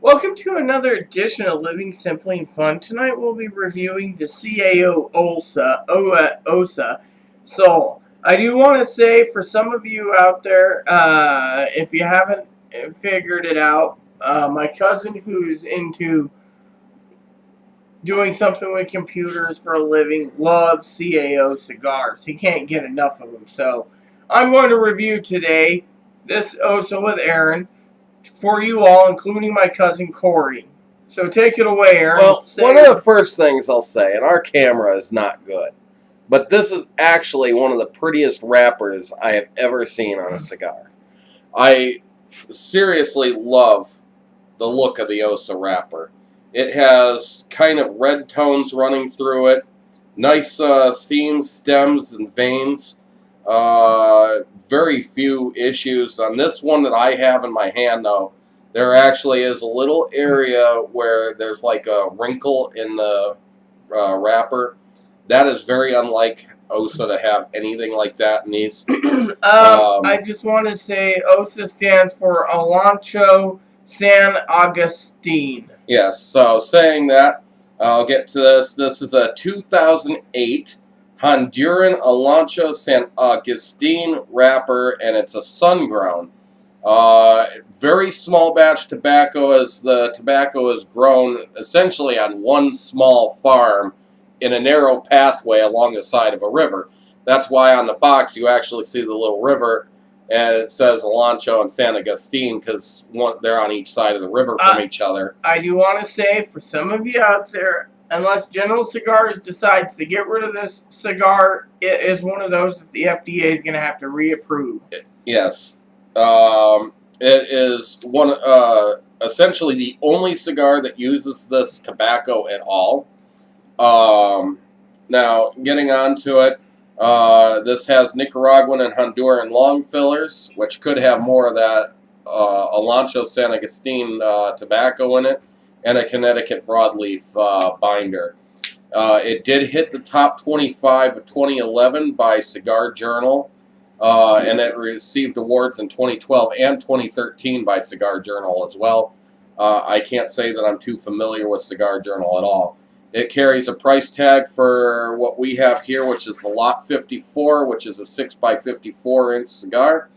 Welcome to another edition of Living Simply and Fun. Tonight we'll be reviewing the CAO OSA Sol. I do want to say for some of you out there, if you haven't figured it out, my cousin who's into doing something with computers for a living loves CAO cigars. He can't get enough of them. So I'm going to review today this OSA with Aaron for you all, including my cousin Corey. So take it away, Aaron. Well, one of the first things I'll say, and our camera is not good, but this is actually one of the prettiest wrappers I have ever seen on a cigar. I seriously love the look of the OSA wrapper. It has kind of red tones running through it, nice seams, stems, and veins. Very few issues. On this one that I have in my hand, though, there actually is a little area where there's like a wrinkle in the wrapper. That is very unlike OSA to have anything like that in these. I just want to say OSA stands for Alancho San Agustin. Yes, so saying that, I'll get to this. This is a 2008 Honduran Alancho San Agustin wrapper, and it's a sun-grown. Very small batch tobacco, as the tobacco is grown essentially on one small farm in a narrow pathway along the side of a river. That's why on the box you actually see the little river, and it says Alancho and San Agustin because they're on each side of the river from each other. I do want to say, for some of you out there, unless General Cigars decides to get rid of this cigar, it is one of those that the FDA is going to have to reapprove. Yes. It is essentially the only cigar that uses this tobacco at all. Now, getting on to it, this has Nicaraguan and Honduran long fillers, which could have more of that Alancho San Agustin tobacco in it, and a Connecticut broadleaf binder. It did hit the top 25 of 2011 by Cigar Journal, and it received awards in 2012 and 2013 by Cigar Journal as well. I can't say that I'm too familiar with Cigar Journal at all. It carries a price tag for what we have here, which is the Lot 54, which is a 6x54-inch cigar,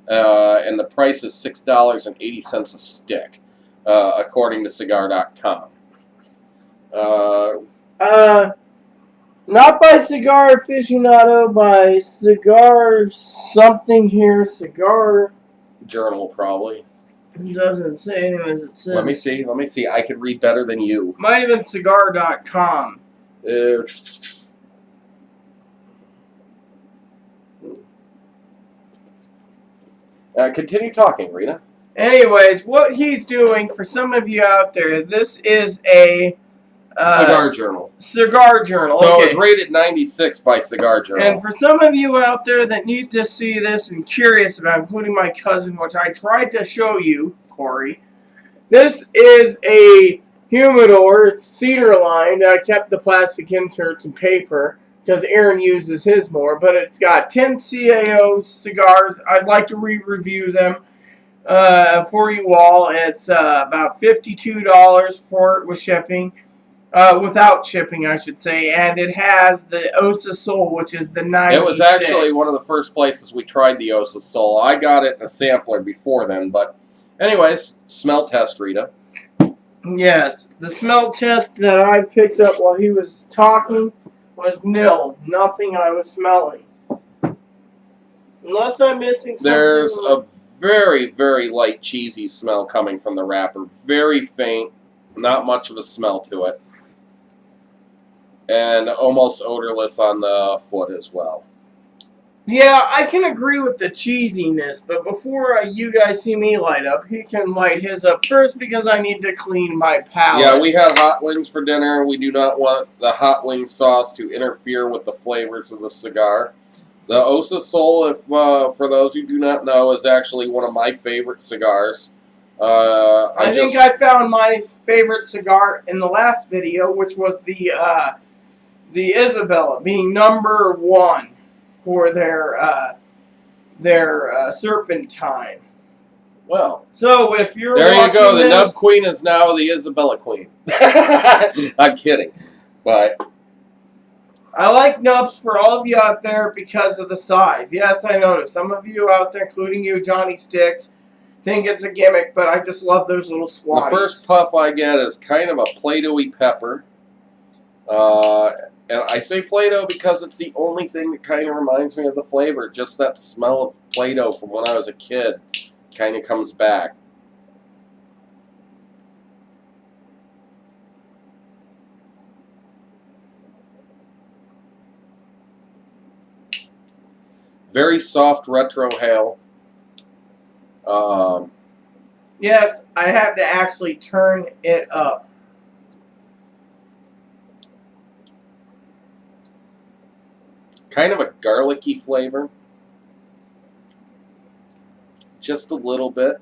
and the price is $6.80 a stick. According to Cigar.com. Not by Cigar Aficionado, by Cigar something here, Cigar Journal, probably. It doesn't say anyways, it says... Let me see. I can read better than you. Might have been Cigar.com. Continue talking, Rita. Anyways, what he's doing, for some of you out there, this is a... Cigar Journal. Cigar Journal, so okay. It was rated 96 by Cigar Journal. And for some of you out there that need to see this and curious about, including my cousin, which I tried to show you, Corey, this is a humidor. It's cedar lined. I kept the plastic inserts and paper because Aaron uses his more, but it's got 10 CAO cigars. I'd like to re-review them for you all. It's about $52 for it with shipping. Without shipping, I should say, and it has the OSA Sol, which is the 96. It was actually one of the first places we tried the OSA Sol. I got it in a sampler before then, but anyways, smell test, Rita. Yes, the smell test that I picked up while he was talking was nil. Nothing I was smelling. Unless I'm missing something. There's a very, very light cheesy smell coming from the wrapper. Very faint. Not much of a smell to it. And almost odorless on the foot as well. Yeah, I can agree with the cheesiness, but before you guys see me light up, he can light his up first because I need to clean my palate. Yeah, we had hot wings for dinner. We do not want the hot wing sauce to interfere with the flavors of the cigar. The OSA Sol, if for those who do not know, is actually one of my favorite cigars. I think I found my favorite cigar in the last video, which was the Isabella, being number 1 for their serpentine. Well, So if you're there you go. The watching Nub this, Queen is now the Isabella Queen. I'm kidding, but I like nubs for all of you out there because of the size. Yes, I noticed some of you out there, including you, Johnny Sticks, think it's a gimmick, but I just love those little the squatties. first puff I get is kind of a Play-Doh-y pepper. And I say Play-Doh because it's the only thing that kind of reminds me of the flavor. Just that smell of Play-Doh from when I was a kid kind of comes back. Very soft retro hail. Yes, I had to actually turn it up. Kind of a garlicky flavor. Just a little bit.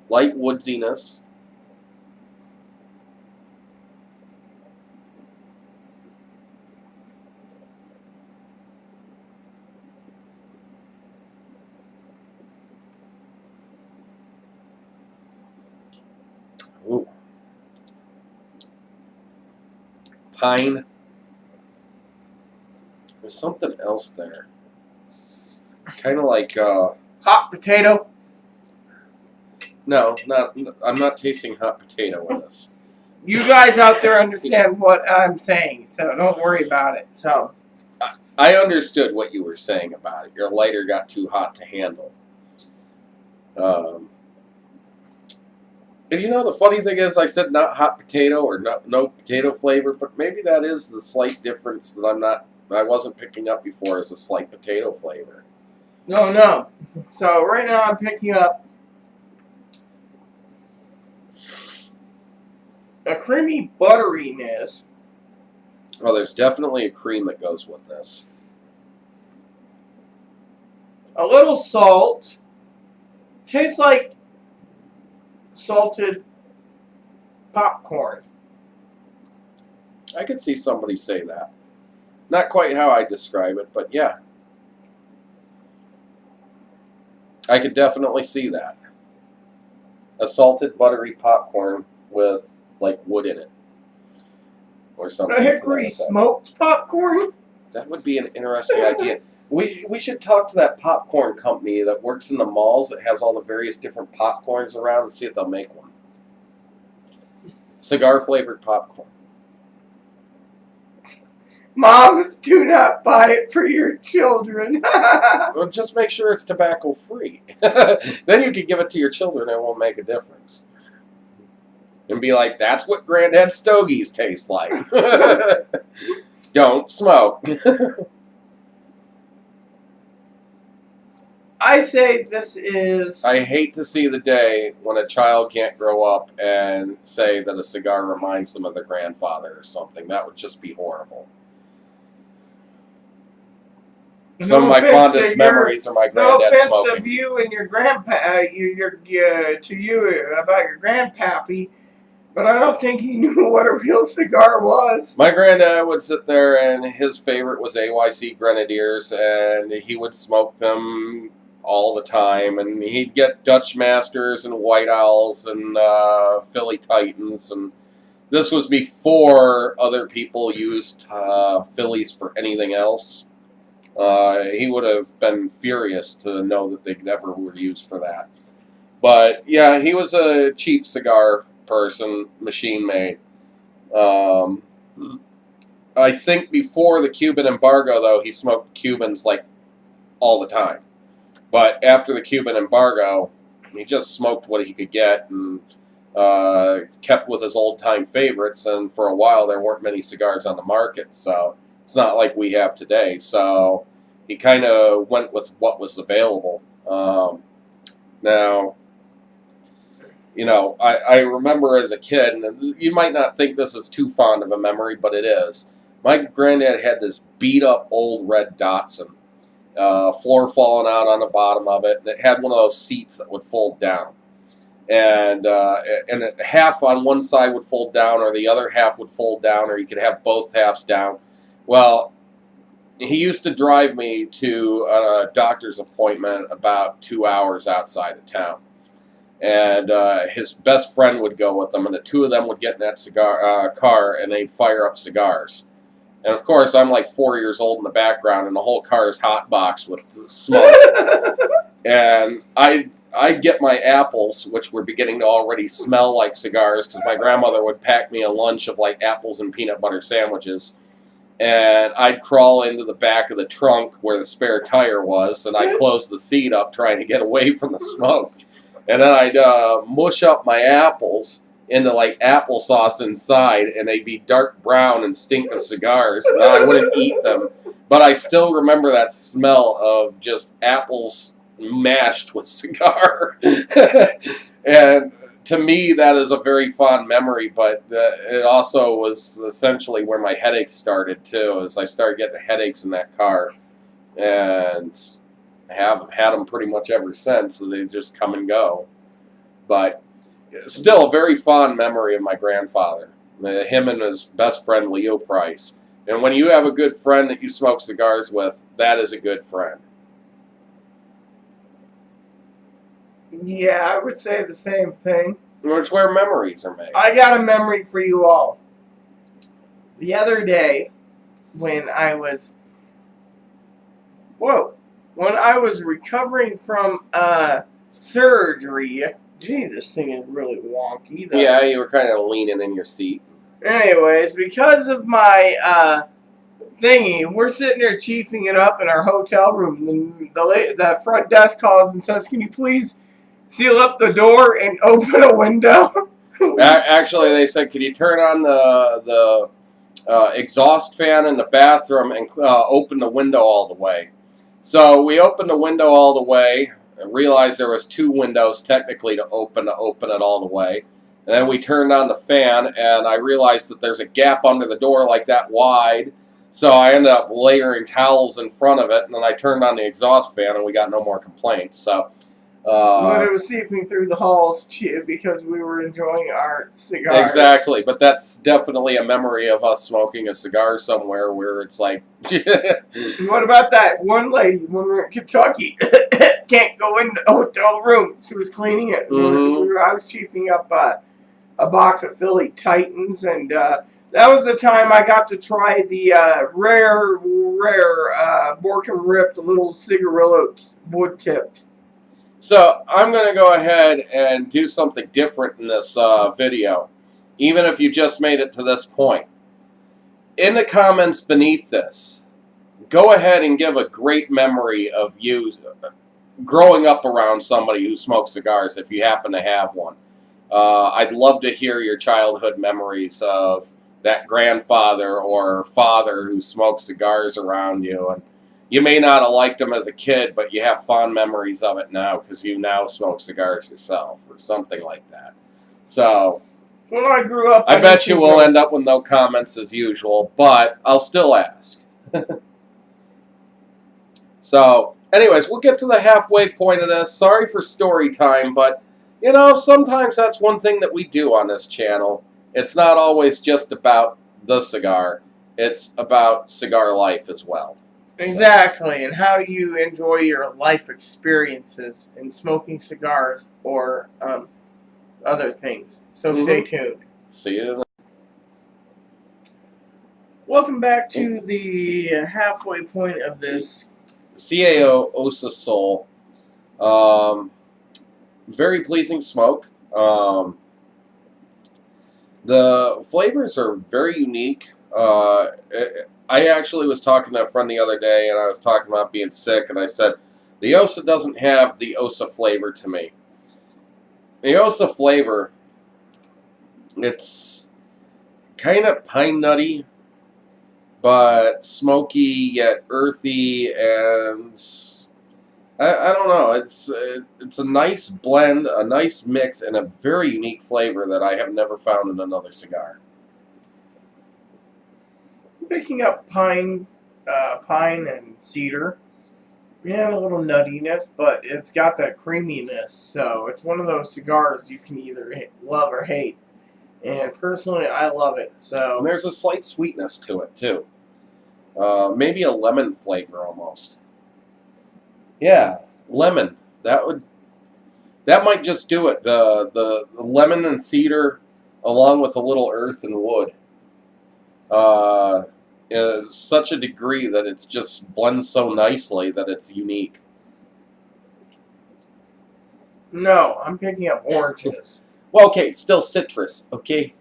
Light woodsiness. Ooh. Pine. There's something else there. Kind of like Hot potato. no, I'm not tasting hot potato in this. You guys out there understand what I'm saying, so don't worry about it. So I understood what you were saying about it. Your lighter got too hot to handle. And you know, the funny thing is, I said not hot potato or no potato flavor, but maybe that is the slight difference that I wasn't picking up before, is a slight potato flavor. no. So right now I'm picking up a creamy butteriness. Well, there's definitely a cream that goes with this. A little salt. Tastes like salted popcorn. I could see somebody say that. Not quite how I describe it, but yeah. I could definitely see that. A salted, buttery popcorn with, like, wood in it. Or something. A hickory smoked popcorn? That would be an interesting idea. We should talk to that popcorn company that works in the malls that has all the various different popcorns around and see if they'll make one. Cigar flavored popcorn. Moms, do not buy it for your children. Well, just make sure it's tobacco free. Then you can give it to your children and it won't make a difference. And be like, that's what Granddad Stogies taste like. Don't smoke. I say this is... I hate to see the day when a child can't grow up and say that a cigar reminds them of their grandfather or something. That would just be horrible. Some of my fondest memories are my granddad smoking. smoking. No offense of you and your grandpa, to you about your grandpappy, but I don't think he knew what a real cigar was. My granddad would sit there and his favorite was AYC Grenadiers, and he would smoke them all the time, and he'd get Dutch Masters and White Owls and Philly Titans, and this was before other people used Phillies for anything else. He would have been furious to know that they never were used for that. But yeah, he was a cheap cigar person, machine made. I think before the Cuban embargo, though, he smoked Cubans like all the time. But after the Cuban embargo, he just smoked what he could get and kept with his old-time favorites. And for a while, there weren't many cigars on the market, so it's not like we have today. So he kind of went with what was available. Now, you know, I remember as a kid, and you might not think this is too fond of a memory, but it is. My granddad had this beat-up old red Datsun. Floor falling out on the bottom of it, and it had one of those seats that would fold down. And half on one side would fold down, or the other half would fold down, or you could have both halves down. Well, he used to drive me to a doctor's appointment about 2 hours outside of town. And his best friend would go with them, and the two of them would get in that car, and they'd fire up cigars. And of course, I'm like 4 years old in the background, and the whole car is hotboxed with smoke. And I'd get my apples, which were beginning to already smell like cigars, because my grandmother would pack me a lunch of like apples and peanut butter sandwiches. And I'd crawl into the back of the trunk where the spare tire was, and I'd close the seat up trying to get away from the smoke. And then I'd mush up my apples into like applesauce inside, and they'd be dark brown and stink of cigars. And I wouldn't eat them, but I still remember that smell of just apples mashed with cigar. And to me, that is a very fond memory, but it also was essentially where my headaches started, too, as I started getting headaches in that car. And have had them pretty much ever since, so they just come and go. But still a very fond memory of my grandfather, him and his best friend, Leo Price. And when you have a good friend that you smoke cigars with, that is a good friend. Yeah, I would say the same thing. It's where memories are made. I got a memory for you all. The other day, when I was recovering from surgery. Gee, this thing is really wonky, though. Yeah, you were kind of leaning in your seat. Anyways, because of my thingy, we're sitting there chiefing it up in our hotel room, and the front desk calls and says, "Can you please seal up the door and open a window?" Actually, they said, "Can you turn on the exhaust fan in the bathroom and open the window all the way?" So we opened the window all the way and realized there was two windows technically to open it all the way. And then we turned on the fan, and I realized that there's a gap under the door like that wide. So I ended up layering towels in front of it, and then I turned on the exhaust fan, and we got no more complaints. So, but it was seeping through the halls because we were enjoying our cigars. Exactly, but that's definitely a memory of us smoking a cigar somewhere where it's like... What about that one lady when we were in Kentucky? Can't go in the hotel room. She was cleaning it. Mm-hmm. I was chiefing up a box of Philly Titans, and that was the time I got to try the rare Borken Rift, a little cigarillo wood-tipped. So I'm going to go ahead and do something different in this video, even if you just made it to this point. In the comments beneath this, go ahead and give a great memory of you growing up around somebody who smokes cigars, if you happen to have one. I'd love to hear your childhood memories of that grandfather or father who smoked cigars around you. And you may not have liked them as a kid, but you have fond memories of it now because you now smoke cigars yourself or something like that. So, when I grew up, I bet you will end up with no comments as usual, but I'll still ask. So, anyways, we'll get to the halfway point of this. Sorry for story time, but, you know, sometimes that's one thing that we do on this channel. It's not always just about the cigar. It's about cigar life as well. Exactly, and how you enjoy your life experiences in smoking cigars or other things. So stay tuned. See you. Welcome back to the halfway point of this CAO OSA Sol. Very pleasing smoke. The flavors are very unique. I actually was talking to a friend the other day, and I was talking about being sick, and I said, the OSA doesn't have the OSA flavor to me. The OSA flavor, it's kind of pine nutty, but smoky yet earthy, and I don't know. It's a nice blend, a nice mix, and a very unique flavor that I have never found in another cigar. Picking up pine and cedar. Yeah, a little nuttiness, but it's got that creaminess. So it's one of those cigars you can either love or hate. And personally, I love it. So And there's a slight sweetness to it too. Maybe a lemon flavor almost. Yeah, lemon. That might just do it. The lemon and cedar, along with a little earth and wood, is such a degree that it's just blends so nicely that it's unique. No, I'm picking up oranges. Well, okay, still citrus. Okay.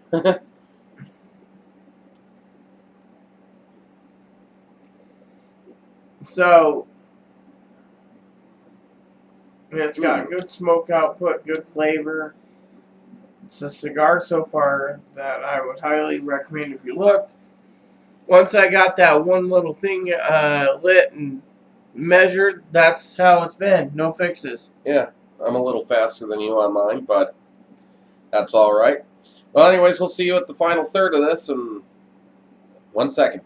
So it's got good smoke output, good flavor. It's a cigar so far that I would highly recommend if you looked. Once I got that one little thing lit and measured, that's how it's been. No fixes. Yeah, I'm a little faster than you on mine, but that's all right. Well, anyways, we'll see you at the final third of this in 1 second.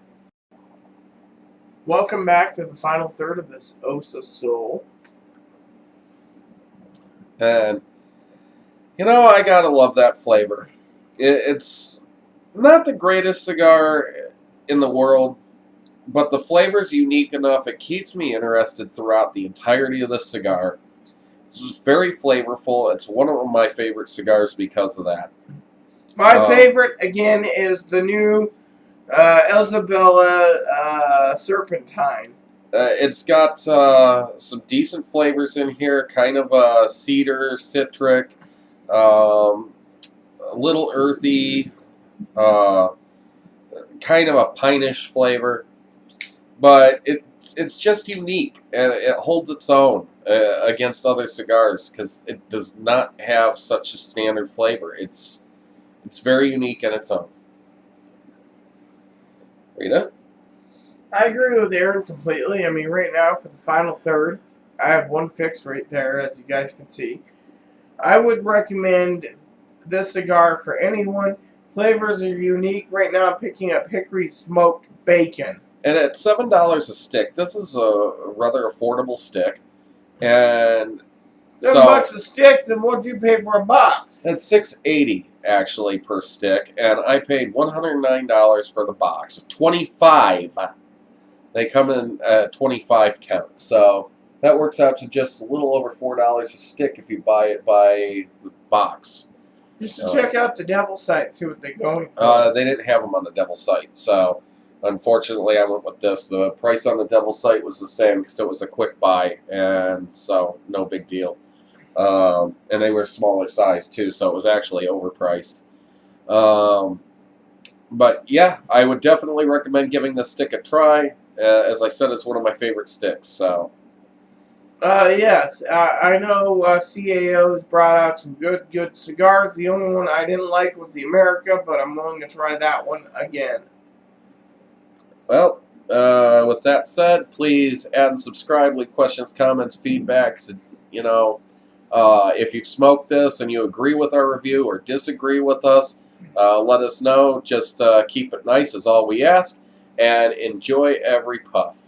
Welcome back to the final third of this OSA Sol. And, you know, I gotta love that flavor. It's not the greatest cigar in the world, but the flavor's unique enough. It keeps me interested throughout the entirety of the cigar. It's very flavorful. It's one of my favorite cigars because of that. My favorite, again, is the new Isabella Serpentine. It's got some decent flavors in here, kind of cedar, citric, a little earthy, kind of a pineish flavor, but it's just unique, and it holds its own against other cigars because it does not have such a standard flavor. It's very unique in its own. Rita? I agree with Aaron completely. I mean, right now for the final third, I have one fix right there, as you guys can see. I would recommend this cigar for anyone. Flavors are unique. Right now, I'm picking up hickory smoked bacon. And at $7 a stick, this is a rather affordable stick. And $7 a stick, then what'd you pay for a box? It's $6.80 actually per stick, and I paid $109 for the box. 25. They come in at 25 count, so that works out to just a little over $4 a stick if you buy it by the box. Just to check out the Devil site, see what they're going for. They didn't have them on the Devil site, so unfortunately I went with this. The price on the Devil site was the same because it was a quick buy, and so no big deal. And they were smaller size too, so it was actually overpriced. But yeah, I would definitely recommend giving this stick a try. As I said, it's one of my favorite sticks. So. Yes, I know CAO has brought out some good cigars. The only one I didn't like was the America, but I'm willing to try that one again. Well, with that said, please add and subscribe, leave questions, comments, feedbacks. You know, if you've smoked this and you agree with our review or disagree with us, let us know. Just keep it nice is all we ask, and enjoy every puff.